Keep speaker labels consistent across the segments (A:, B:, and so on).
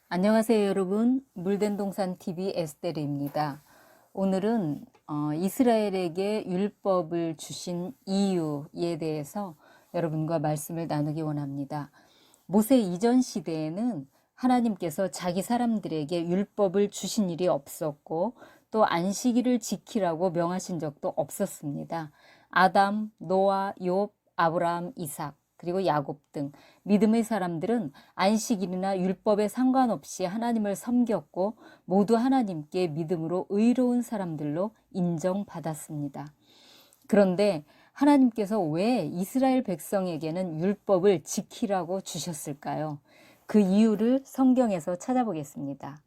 A: 안녕하세요, 여러분. 물된 동산 TV 에스테르입니다. 오늘은 이스라엘에게 율법을 주신 이유에 대해서 여러분과 말씀을 나누기 원합니다. 모세 이전 시대에는 하나님께서 자기 사람들에게 율법을 주신 일이 없었고 또 안식일을 지키라고 명하신 적도 없었습니다. 아담, 노아, 욥, 아브라함, 이삭 그리고 야곱 등 믿음의 사람들은 안식일이나 율법에 상관없이 하나님을 섬겼고 모두 하나님께 믿음으로 의로운 사람들로 인정받았습니다. 그런데 하나님께서 왜 이스라엘 백성에게는 율법을 지키라고 주셨을까요? 그 이유를 성경에서 찾아보겠습니다.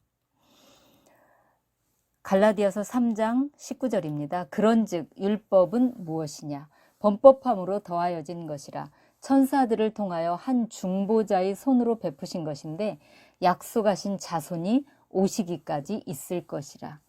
A: 갈라디아서 3장 19절입니다. 그런즉 율법은 무엇이냐? 범법함으로 더하여진 것이라. 천사들을 통하여 한 중보자의 손으로 베푸신 것인데 약속하신 자손이 오시기까지 있을 것이라.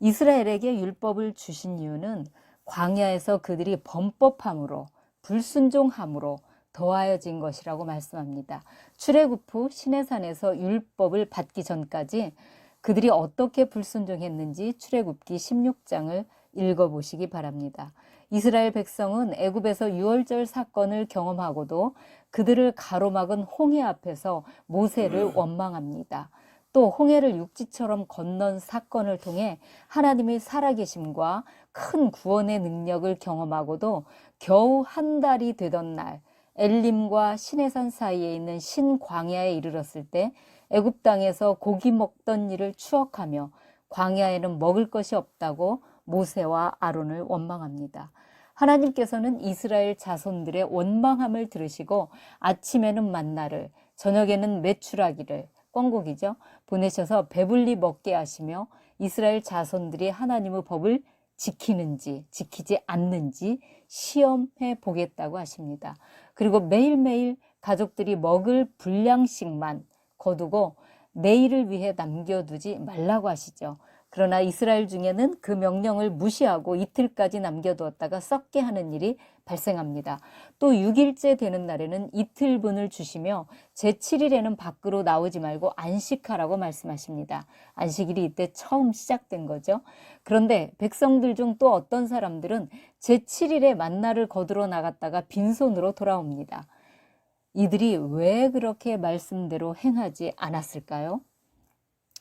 A: 이스라엘에게 율법을 주신 이유는 광야에서 그들이 범법함으로 불순종함으로 더하여진 것이라고 말씀합니다. 출애굽 후 시내산에서 율법을 받기 전까지 그들이 어떻게 불순종했는지 출애굽기 16장을 읽어보시기 바랍니다. 이스라엘 백성은 애굽에서 유월절 사건을 경험하고도 그들을 가로막은 홍해 앞에서 모세를 원망합니다. 또 홍해를 육지처럼 건넌 사건을 통해 하나님의 살아계심과 큰 구원의 능력을 경험하고도 겨우 한 달이 되던 날 엘림과 시내산 사이에 있는 신광야에 이르렀을 때 애굽 땅에서 고기 먹던 일을 추억하며 광야에는 먹을 것이 없다고 모세와 아론을 원망합니다. 하나님께서는 이스라엘 자손들의 원망함을 들으시고 아침에는 만나를 저녁에는 메추라기를 꿩고기죠. 보내셔서 배불리 먹게 하시며 이스라엘 자손들이 하나님의 법을 지키는지 지키지 않는지 시험해 보겠다고 하십니다. 그리고 매일매일 가족들이 먹을 분량씩만 거두고 내일을 위해 남겨두지 말라고 하시죠. 그러나 이스라엘 중에는 그 명령을 무시하고 이틀까지 남겨두었다가 썩게 하는 일이 발생합니다. 또 6일째 되는 날에는 이틀분을 주시며 제7일에는 밖으로 나오지 말고 안식하라고 말씀하십니다. 안식일이 이때 처음 시작된 거죠. 그런데 백성들 중 또 어떤 사람들은 제7일에 만나를 거두러 나갔다가 빈손으로 돌아옵니다. 이들이 왜 그렇게 말씀대로 행하지 않았을까요?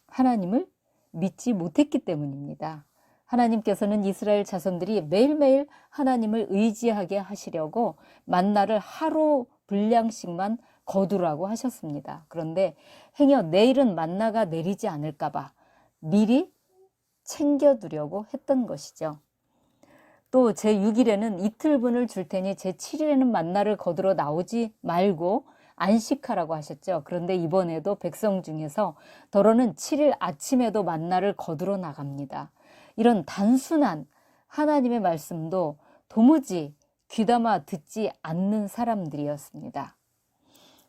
A: 하나님을 믿지 못했기 때문입니다. 하나님께서는 이스라엘 자손들이 매일매일 하나님을 의지하게 하시려고 만나를 하루 분량씩만 거두라고 하셨습니다. 그런데 행여 내일은 만나가 내리지 않을까 봐 미리 챙겨두려고 했던 것이죠. 또 제6일에는 이틀분을 줄 테니 제7일에는 만나를 거두러 나오지 말고 안식하라고 하셨죠. 그런데 이번에도 백성 중에서 더러는 7일 아침에도 만나를 거두러 나갑니다. 이런 단순한 하나님의 말씀도 도무지 귀담아 듣지 않는 사람들이었습니다.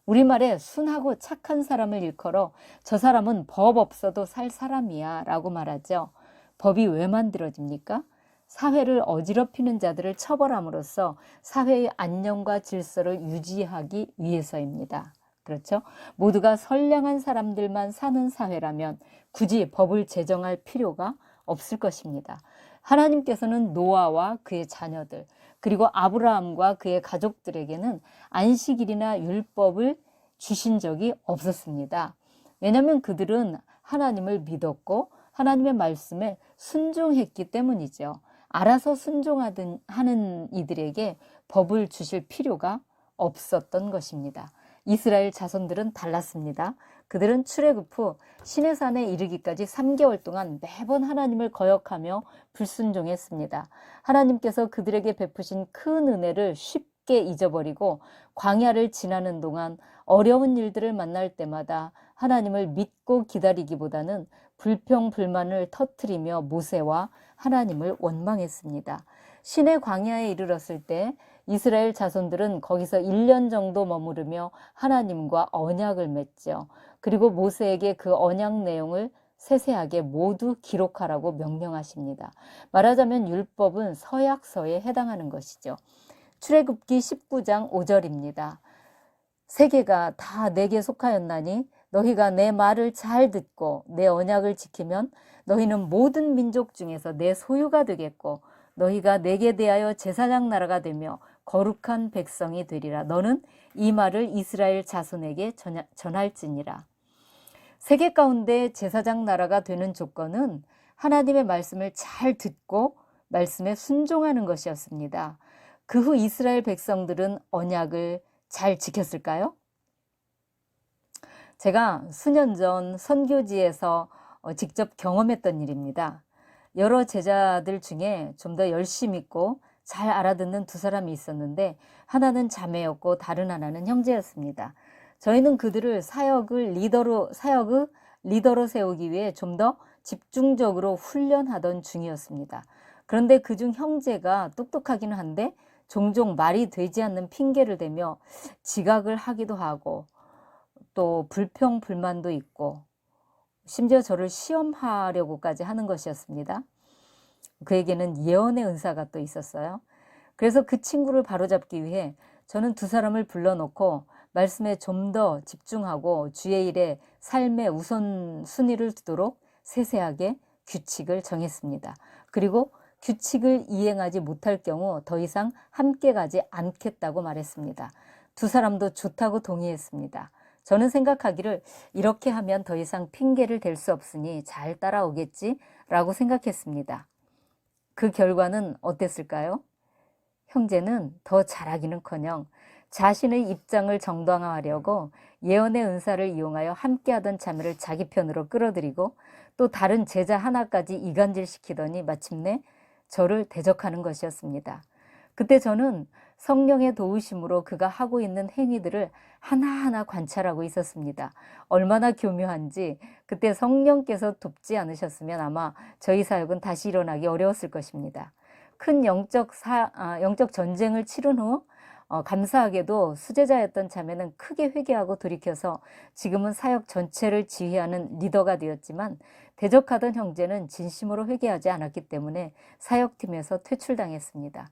A: 우리말에 순하고 착한 사람을 일컬어 저 사람은 법 없어도 살 사람이야 라고 말하죠. 법이 왜 만들어집니까? 사회를 어지럽히는 자들을 처벌함으로써 사회의 안녕과 질서를 유지하기 위해서입니다. 그렇죠? 모두가 선량한 사람들만 사는 사회라면 굳이 법을 제정할 필요가 없을 것입니다. 하나님께서는 노아와 그의 자녀들 그리고 아브라함과 그의 가족들에게는 안식일이나 율법을 주신 적이 없었습니다. 왜냐하면 그들은 하나님을 믿었고 하나님의 말씀에 순종했기 때문이죠. 알아서 순종하는 이들에게 법을 주실 필요가 없었던 것입니다. 이스라엘 자손들은 달랐습니다. 그들은 출애굽 후 시내산에 이르기까지 3개월 동안 매번 하나님을 거역하며 불순종했습니다. 하나님께서 그들에게 베푸신 큰 은혜를 쉽게 잊어버리고 광야를 지나는 동안 어려운 일들을 만날 때마다 하나님을 믿고 기다리기보다는 불평불만을 터뜨리며 모세와 하나님을 원망했습니다. 시내 광야에 이르렀을 때 이스라엘 자손들은 거기서 1년 정도 머무르며 하나님과 언약을 맺죠. 그리고 모세에게 그 언약 내용을 세세하게 모두 기록하라고 명령하십니다. 말하자면 율법은 서약서에 해당하는 것이죠. 출애굽기 19장 5절입니다. 세계가 다 내게 속하였나니 너희가 내 말을 잘 듣고 내 언약을 지키면 너희는 모든 민족 중에서 내 소유가 되겠고 너희가 내게 대하여 제사장 나라가 되며 거룩한 백성이 되리라. 너는 이 말을 이스라엘 자손에게 전할지니라. 세계 가운데 제사장 나라가 되는 조건은 하나님의 말씀을 잘 듣고 말씀에 순종하는 것이었습니다. 그 후 이스라엘 백성들은 언약을 잘 지켰을까요? 제가 수년 전 선교지에서 직접 경험했던 일입니다. 여러 제자들 중에 좀 더 열심히 믿고 잘 알아듣는 두 사람이 있었는데 하나는 자매였고 다른 하나는 형제였습니다. 저희는 그들을 사역의 리더로 세우기 위해 좀 더 집중적으로 훈련하던 중이었습니다. 그런데 그중 형제가 똑똑하기는 한데 종종 말이 되지 않는 핑계를 대며 지각을 하기도 하고 또 불평불만도 있고 심지어 저를 시험하려고까지 하는 것이었습니다. 그에게는 예언의 은사가 또 있었어요. 그래서 그 친구를 바로잡기 위해 저는 두 사람을 불러놓고 말씀에 좀 더 집중하고 주의 일에 삶의 우선순위를 두도록 세세하게 규칙을 정했습니다. 그리고 규칙을 이행하지 못할 경우 더 이상 함께 가지 않겠다고 말했습니다. 두 사람도 좋다고 동의했습니다. 저는 생각하기를 이렇게 하면 더 이상 핑계를 댈 수 없으니 잘 따라오겠지라고 생각했습니다. 그 결과는 어땠을까요? 형제는 더 잘하기는커녕 자신의 입장을 정당화하려고 예언의 은사를 이용하여 함께하던 자매를 자기 편으로 끌어들이고 또 다른 제자 하나까지 이간질시키더니 마침내 저를 대적하는 것이었습니다. 그때 저는 성령의 도우심으로 그가 하고 있는 행위들을 하나하나 관찰하고 있었습니다. 얼마나 교묘한지 그때 성령께서 돕지 않으셨으면 아마 저희 사역은 다시 일어나기 어려웠을 것입니다. 큰 영적 전쟁을 치른 후 감사하게도 수제자였던 자매는 크게 회개하고 돌이켜서 지금은 사역 전체를 지휘하는 리더가 되었지만 대적하던 형제는 진심으로 회개하지 않았기 때문에 사역팀에서 퇴출당했습니다.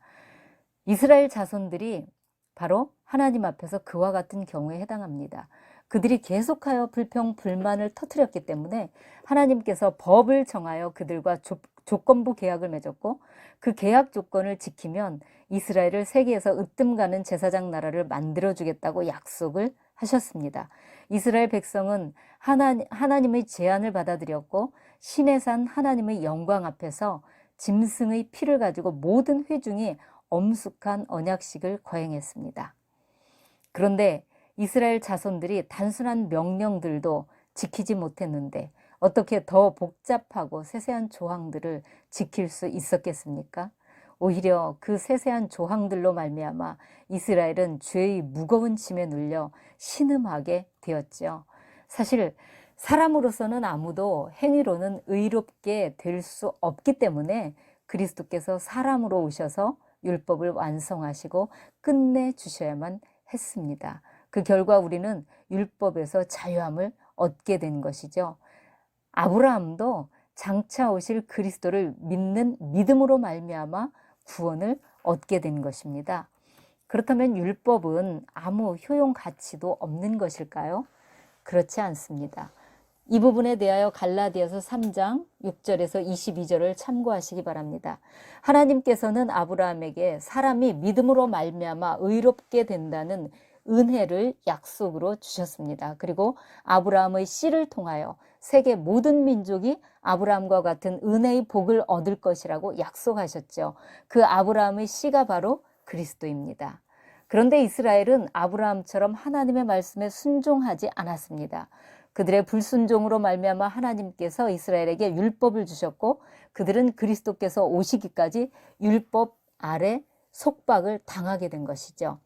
A: 이스라엘 자손들이 바로 하나님 앞에서 그와 같은 경우에 해당합니다. 그들이 계속하여 불평, 불만을 터뜨렸기 때문에 하나님께서 법을 정하여 그들과 조건부 계약을 맺었고 그 계약 조건을 지키면 이스라엘을 세계에서 으뜸가는 제사장 나라를 만들어주겠다고 약속을 하셨습니다. 이스라엘 백성은 하나님의 제안을 받아들였고 신의 산 하나님의 영광 앞에서 짐승의 피를 가지고 모든 회중이 엄숙한 언약식을 거행했습니다. 그런데 이스라엘 자손들이 단순한 명령들도 지키지 못했는데 어떻게 더 복잡하고 세세한 조항들을 지킬 수 있었겠습니까? 오히려 그 세세한 조항들로 말미암아 이스라엘은 죄의 무거운 짐에 눌려 신음하게 되었죠. 사실 사람으로서는 아무도 행위로는 의롭게 될 수 없기 때문에 그리스도께서 사람으로 오셔서 율법을 완성하시고 끝내주셔야만 했습니다. 그 결과 우리는 율법에서 자유함을 얻게 된 것이죠. 아브라함도 장차 오실 그리스도를 믿는 믿음으로 말미암아 구원을 얻게 된 것입니다. 그렇다면 율법은 아무 효용 가치도 없는 것일까요? 그렇지 않습니다. 이 부분에 대하여 갈라디아서 3장 6절에서 22절을 참고하시기 바랍니다. 하나님께서는 아브라함에게 사람이 믿음으로 말미암아 의롭게 된다는 은혜를 약속으로 주셨습니다. 그리고 아브라함의 씨를 통하여 세계 모든 민족이 아브라함과 같은 은혜의 복을 얻을 것이라고 약속하셨죠. 그 아브라함의 씨가 바로 그리스도입니다. 그런데 이스라엘은 아브라함처럼 하나님의 말씀에 순종하지 않았습니다. 그들의 불순종으로 말미암아 하나님께서 이스라엘에게 율법을 주셨고 그들은 그리스도께서 오시기까지 율법 아래 속박을 당하게 된 것이죠.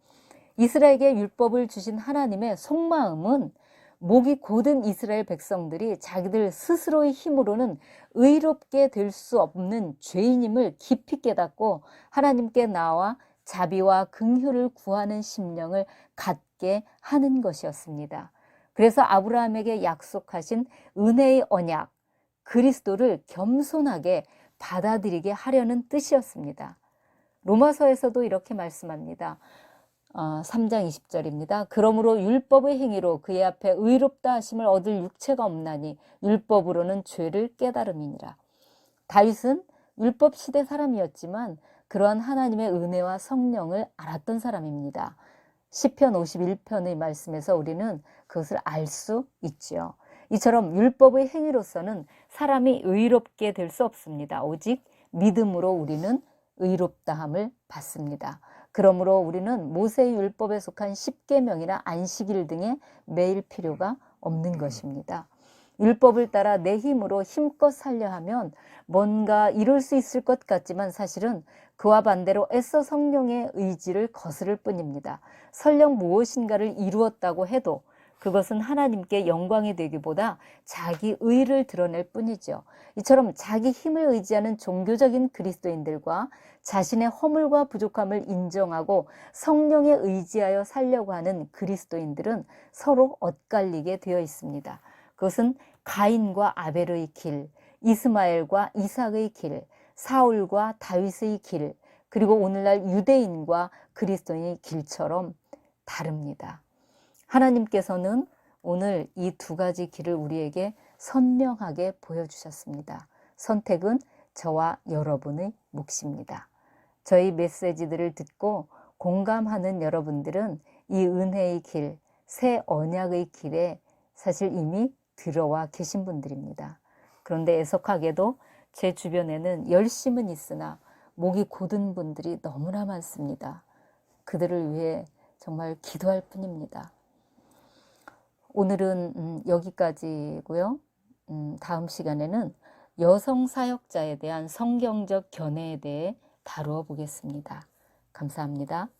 A: 이스라엘에게 율법을 주신 하나님의 속마음은 목이 곧은 이스라엘 백성들이 자기들 스스로의 힘으로는 의롭게 될 수 없는 죄인임을 깊이 깨닫고 하나님께 나와 자비와 긍휼을 구하는 심령을 갖게 하는 것이었습니다. 그래서 아브라함에게 약속하신 은혜의 언약, 그리스도를 겸손하게 받아들이게 하려는 뜻이었습니다. 로마서에서도 이렇게 말씀합니다. 3장 20절입니다. 그러므로 율법의 행위로 그의 앞에 의롭다 하심을 얻을 육체가 없나니 율법으로는 죄를 깨달음이니라. 다윗은 율법 시대 사람이었지만 그러한 하나님의 은혜와 성령을 알았던 사람입니다. 시편 51편의 말씀에서 우리는 그것을 알 수 있지요. 이처럼 율법의 행위로서는 사람이 의롭게 될 수 없습니다. 오직 믿음으로 우리는 의롭다함을 받습니다. 그러므로 우리는 모세의 율법에 속한 십계명이나 안식일 등에 매일 필요가 없는 것입니다. 율법을 따라 내 힘으로 힘껏 살려 하면 뭔가 이룰 수 있을 것 같지만 사실은 그와 반대로 애써 성령의 의지를 거스를 뿐입니다. 설령 무엇인가를 이루었다고 해도 그것은 하나님께 영광이 되기보다 자기 의를 드러낼 뿐이죠. 이처럼 자기 힘을 의지하는 종교적인 그리스도인들과 자신의 허물과 부족함을 인정하고 성령에 의지하여 살려고 하는 그리스도인들은 서로 엇갈리게 되어 있습니다. 그것은 가인과 아벨의 길, 이스마엘과 이삭의 길, 사울과 다윗의 길, 그리고 오늘날 유대인과 그리스도인의 길처럼 다릅니다. 하나님께서는 오늘 이 두 가지 길을 우리에게 선명하게 보여주셨습니다. 선택은 저와 여러분의 몫입니다. 저희 메시지들을 듣고 공감하는 여러분들은 이 은혜의 길, 새 언약의 길에 사실 이미 들어와 계신 분들입니다. 그런데 애석하게도 제 주변에는 열심은 있으나 목이 곧은 분들이 너무나 많습니다. 그들을 위해 정말 기도할 뿐입니다. 오늘은 여기까지고요. 다음 시간에는 여성 사역자에 대한 성경적 견해에 대해 다루어 보겠습니다. 감사합니다.